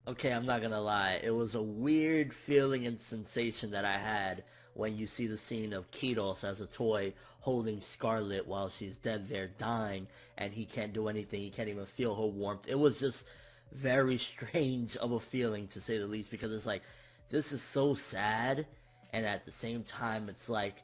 Okay, I'm not gonna lie. It was a weird feeling and sensation that I had when you see the scene of Kyros as a toy holding Scarlet while she's dead there dying and he can't do anything. He can't even feel her warmth. It was just very strange of a feeling, to say the least, because it's like, this is so sad, and at the same time it's like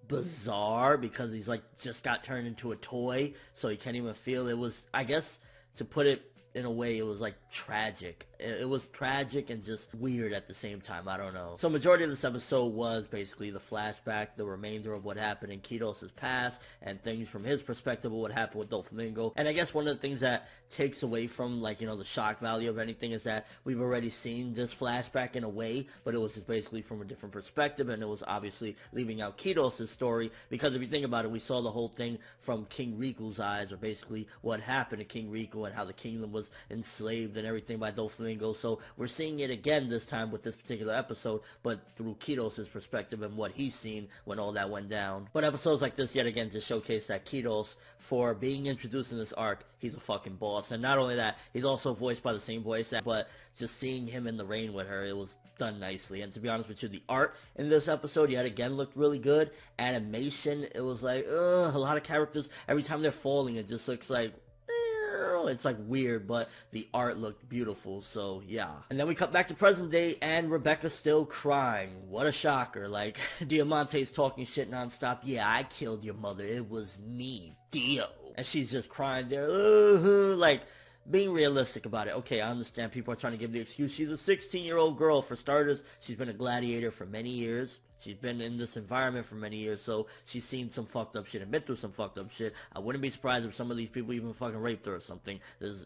bizarre because he's like just got turned into a toy, so he can't even feel. It was, I guess, to put it in a way, it was like tragic. It was tragic and just weird at the same time. I don't know. So majority of this episode was basically the flashback, the remainder of what happened in Kyros' past, and things from his perspective of what happened with Doflamingo. And I guess one of the things that takes away from, like, you know, the shock value of anything is that we've already seen this flashback in a way, but it was just basically from a different perspective, and it was obviously leaving out Kyros' story, because if you think about it, we saw the whole thing from King Riku's eyes, or basically what happened to King Riku and how the kingdom was enslaved and everything by Doflamingo. So we're seeing it again this time with this particular episode, but through Kyros' perspective and what he's seen when all that went down. But episodes like this yet again just showcase that Kyros, for being introduced in this arc, he's a fucking boss. And not only that, he's also voiced by the same voice actor, but just seeing him in the rain with her, it was done nicely. And to be honest with you, the art in this episode yet again looked really good. Animation, it was like, a lot of characters, every time they're falling, it just looks like, it's like weird, but the art looked beautiful, so yeah. And then we cut back to present day, and Rebecca's still crying. What a shocker. Like, Diamante's talking shit nonstop. Yeah, I killed your mother. It was me, Dio. And she's just crying there, like, being realistic about it. Okay, I understand people are trying to give the excuse. She's a 16-year-old girl. For starters, she's been a gladiator for many years. She's been in this environment for many years, so she's seen some fucked up shit and been through some fucked up shit. I wouldn't be surprised if some of these people even fucking raped her or something.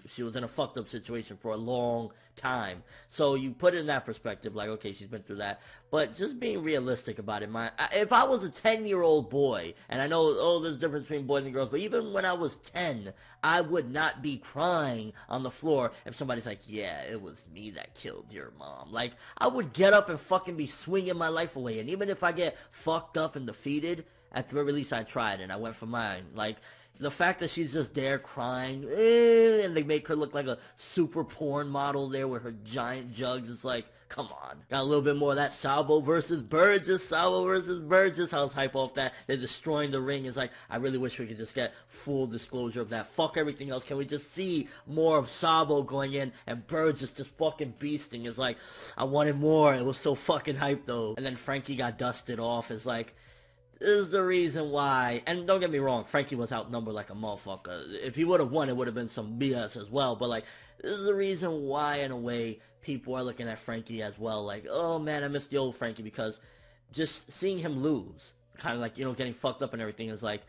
She was in a fucked up situation for a long time. So you put it in that perspective, like, okay, she's been through that. But just being realistic about it, if I was a 10-year-old boy, and I know, there's a difference between boys and girls, but even when I was 10, I would not be crying on the floor if somebody's like, yeah, it was me that killed your mom. Like, I would get up and fucking be swinging my life away. And even if I get fucked up and defeated, at the very least I tried and I went for mine. Like, the fact that she's just there crying, and they make her look like a super porn model there with her giant jugs, it's like, come on. Got a little bit more of that Sabo versus Burgess, Sabo versus Burgess. I was hype off that. They're destroying the ring. It's like, I really wish we could just get full disclosure of that. Fuck everything else. Can we just see more of Sabo going in and Burgess just fucking beasting? It's like, I wanted more. It was so fucking hype though. And then Frankie got dusted off. It's like, this is the reason why, and don't get me wrong, Frankie was outnumbered like a motherfucker. If he would have won, it would have been some BS as well, but like, this is the reason why, in a way, people are looking at Frankie as well, like, oh man, I miss the old Frankie, because just seeing him lose, kind of like, you know, getting fucked up and everything is like,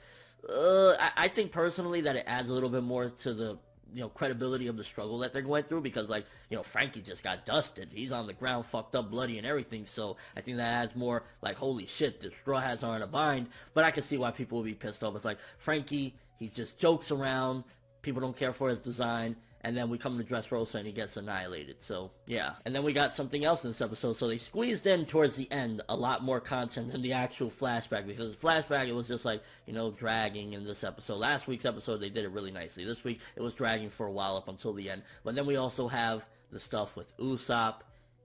I think personally that it adds a little bit more to the, you know, credibility of the struggle that they're going through, because, like, you know, Frankie just got dusted. He's on the ground, fucked up, bloody, and everything, so I think that adds more, like, holy shit, the Straw Hats are in a bind, but I can see why people would be pissed off. It's like, Frankie, he just jokes around, people don't care for his design, and then we come to Dressrosa and he gets annihilated. So, yeah. And then we got something else in this episode. So they squeezed in towards the end a lot more content than the actual flashback. Because the flashback, it was just like, you know, dragging in this episode. Last week's episode, they did it really nicely. This week, it was dragging for a while up until the end. But then we also have the stuff with Usopp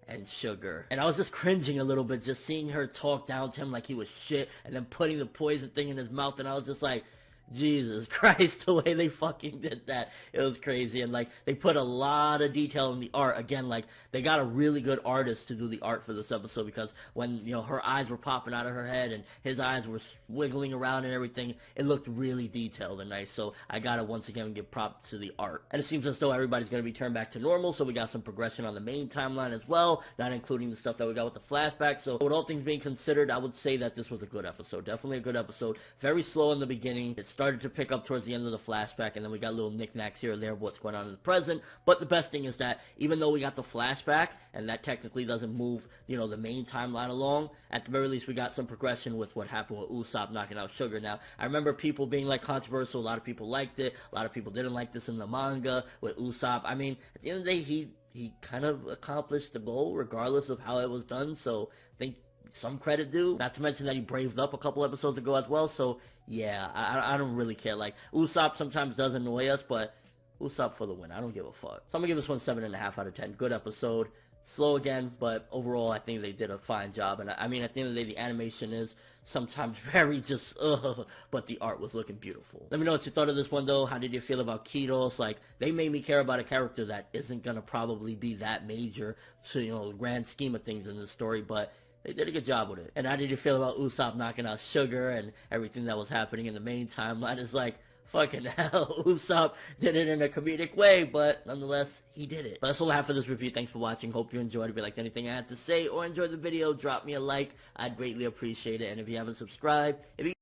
and Sugar. And I was just cringing a little bit, just seeing her talk down to him like he was shit, and then putting the poison thing in his mouth, and I was just like, Jesus Christ, the way they fucking did that, it was crazy. And like, they put a lot of detail in the art. Again, like, they got a really good artist to do the art for this episode, because when, you know, her eyes were popping out of her head and his eyes were wiggling around and everything, it looked really detailed and nice. So I gotta once again give props to the art. And it seems as though everybody's gonna be turned back to normal, so we got some progression on the main timeline as well, not including the stuff that we got with the flashback. So with all things being considered, I would say that this was a good episode. Definitely a good episode. Very slow in the beginning. It's started to pick up towards the end of the flashback, and then we got little knickknacks here and there of what's going on in the present. But the best thing is that even though we got the flashback, and that technically doesn't move, you know, the main timeline along, at the very least we got some progression with what happened with Usopp knocking out Sugar. Now, I remember people being like controversial. A lot of people liked it. A lot of people didn't like this in the manga with Usopp. I mean, at the end of the day, he kind of accomplished the goal regardless of how it was done. So I think some credit due. Not to mention that he braved up a couple episodes ago as well. So yeah, I don't really care. Like, Usopp sometimes does annoy us, but Usopp for the win. I don't give a fuck. So I'm gonna give this one 7.5 out of 10. Good episode. Slow again, but overall I think they did a fine job. And I mean, at the end of the day, the animation is sometimes very just but the art was looking beautiful. Let me know what you thought of this one though. How did you feel about Kyros? Like, they made me care about a character that isn't gonna probably be that major to, you know, the grand scheme of things in the story, but they did a good job with it. And how did you feel about Usopp knocking out Sugar and everything that was happening in the main timeline? Is like, fucking hell, Usopp did it in a comedic way, but nonetheless, he did it. But that's all I have for this review. Thanks for watching. Hope you enjoyed. If you liked anything I had to say or enjoyed the video, drop me a like. I'd greatly appreciate it. And if you haven't subscribed, if you